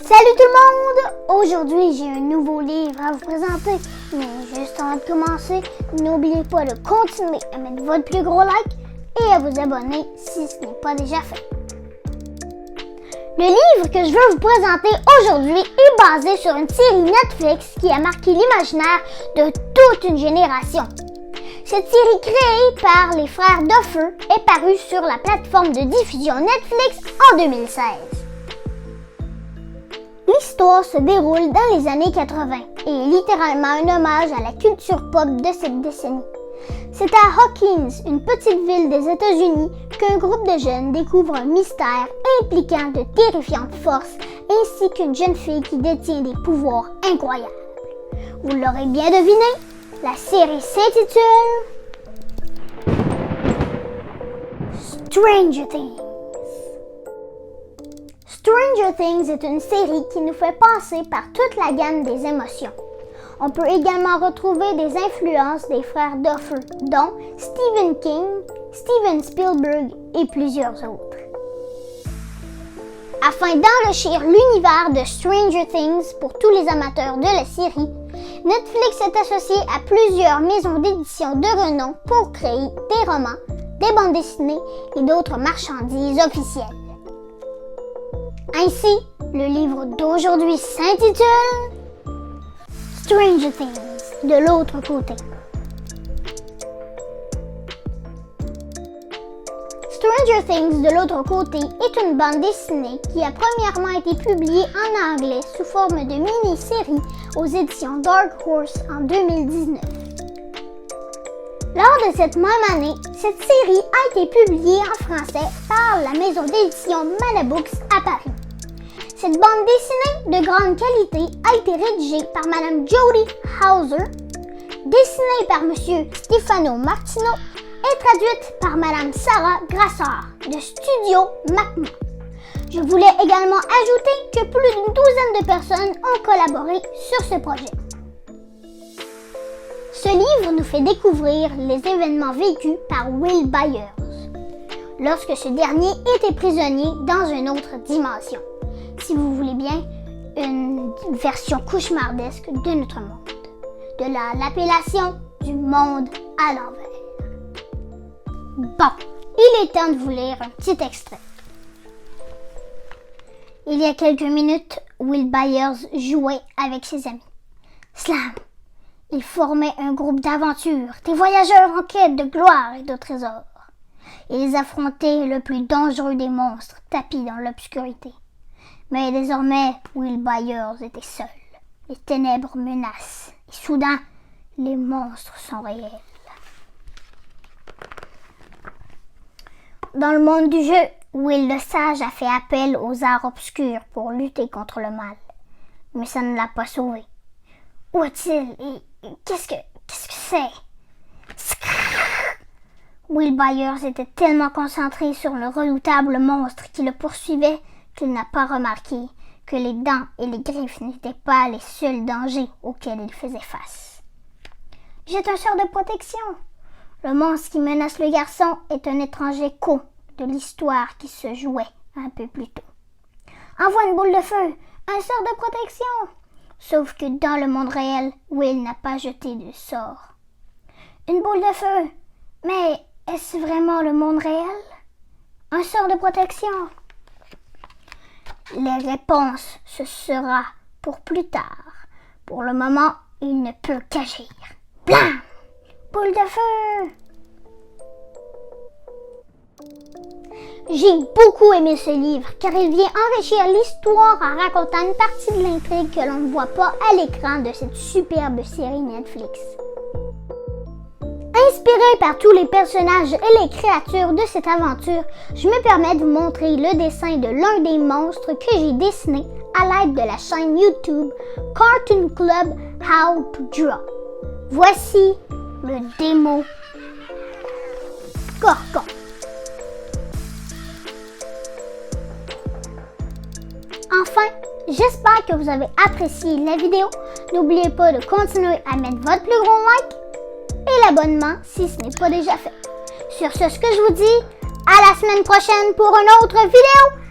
Salut tout le monde! Aujourd'hui, j'ai un nouveau livre à vous présenter. Mais juste avant de commencer, n'oubliez pas de continuer à mettre votre plus gros like et à vous abonner si ce n'est pas déjà fait. Le livre que je veux vous présenter aujourd'hui est basé sur une série Netflix qui a marqué l'imaginaire de toute une génération. Cette série créée par les frères Duffer est parue sur la plateforme de diffusion Netflix en 2016. L'histoire se déroule dans les années 80 et est littéralement un hommage à la culture pop de cette décennie. C'est à Hawkins, une petite ville des États-Unis, qu'un groupe de jeunes découvre un mystère impliquant de terrifiantes forces ainsi qu'une jeune fille qui détient des pouvoirs incroyables. Vous l'aurez bien deviné, la série s'intitule Stranger Things. Stranger Things est une série qui nous fait passer par toute la gamme des émotions. On peut également retrouver des influences des frères Duffer, dont Stephen King, Steven Spielberg et plusieurs autres. Afin d'enrichir l'univers de Stranger Things pour tous les amateurs de la série, Netflix est associé à plusieurs maisons d'édition de renom pour créer des romans, des bandes dessinées et d'autres marchandises officielles. Ainsi, le livre d'aujourd'hui s'intitule Stranger Things, de l'autre côté. Stranger Things, de l'autre côté, est une bande dessinée qui a premièrement été publiée en anglais sous forme de mini-série aux éditions Dark Horse en 2019. Lors de cette même année, cette série a été publiée en français par la maison d'édition Manabooks à Paris. Cette bande dessinée de grande qualité a été rédigée par Mme Jody Houser, dessinée par M. Stefano Martino et traduite par Mme Sarah Grassard de Studio Macma. Je voulais également ajouter que plus d'une douzaine de personnes ont collaboré sur ce projet. Ce livre nous fait découvrir les événements vécus par Will Byers lorsque ce dernier était prisonnier dans une autre dimension. Si vous voulez bien, une version cauchemardesque de notre monde, de l'appellation du monde à l'envers. Bon, il est temps de vous lire un petit extrait. Il y a quelques minutes, Will Byers jouait avec ses amis. Slam! Ils formaient un groupe d'aventure, des voyageurs en quête de gloire et de trésors. Ils affrontaient le plus dangereux des monstres tapis dans l'obscurité. Mais désormais, Will Byers était seul. Les ténèbres menacent. Et soudain, les monstres sont réels. Dans le monde du jeu, Will le Sage a fait appel aux arts obscurs pour lutter contre le mal. Mais ça ne l'a pas sauvé. Où est-il et qu'est-ce que c'est? Will Byers était tellement concentré sur le redoutable monstre qui le poursuivait qu'il n'a pas remarqué que les dents et les griffes n'étaient pas les seuls dangers auxquels il faisait face. « J'ai un sort de protection. » Le monstre qui menace le garçon est un étrange écho de l'histoire qui se jouait un peu plus tôt. « Envoie une boule de feu, un sort de protection. » Sauf que dans le monde réel, Will n'a pas jeté de sort. « Une boule de feu. Mais est-ce vraiment le monde réel? Un sort de protection. » Les réponses, ce sera pour plus tard. Pour le moment, il ne peut qu'agir. Blam! Boule de feu! J'ai beaucoup aimé ce livre car il vient enrichir l'histoire en racontant une partie de l'intrigue que l'on ne voit pas à l'écran de cette superbe série Netflix. Inspiré par tous les personnages et les créatures de cette aventure, je me permets de vous montrer le dessin de l'un des monstres que j'ai dessiné à l'aide de la chaîne YouTube Cartoon Club How to Draw. Voici le démo Gorgon. Enfin, j'espère que vous avez apprécié la vidéo. N'oubliez pas de continuer à mettre votre plus gros like et l'abonnement si ce n'est pas déjà fait. Sur ce que je vous dis, à la semaine prochaine pour une autre vidéo.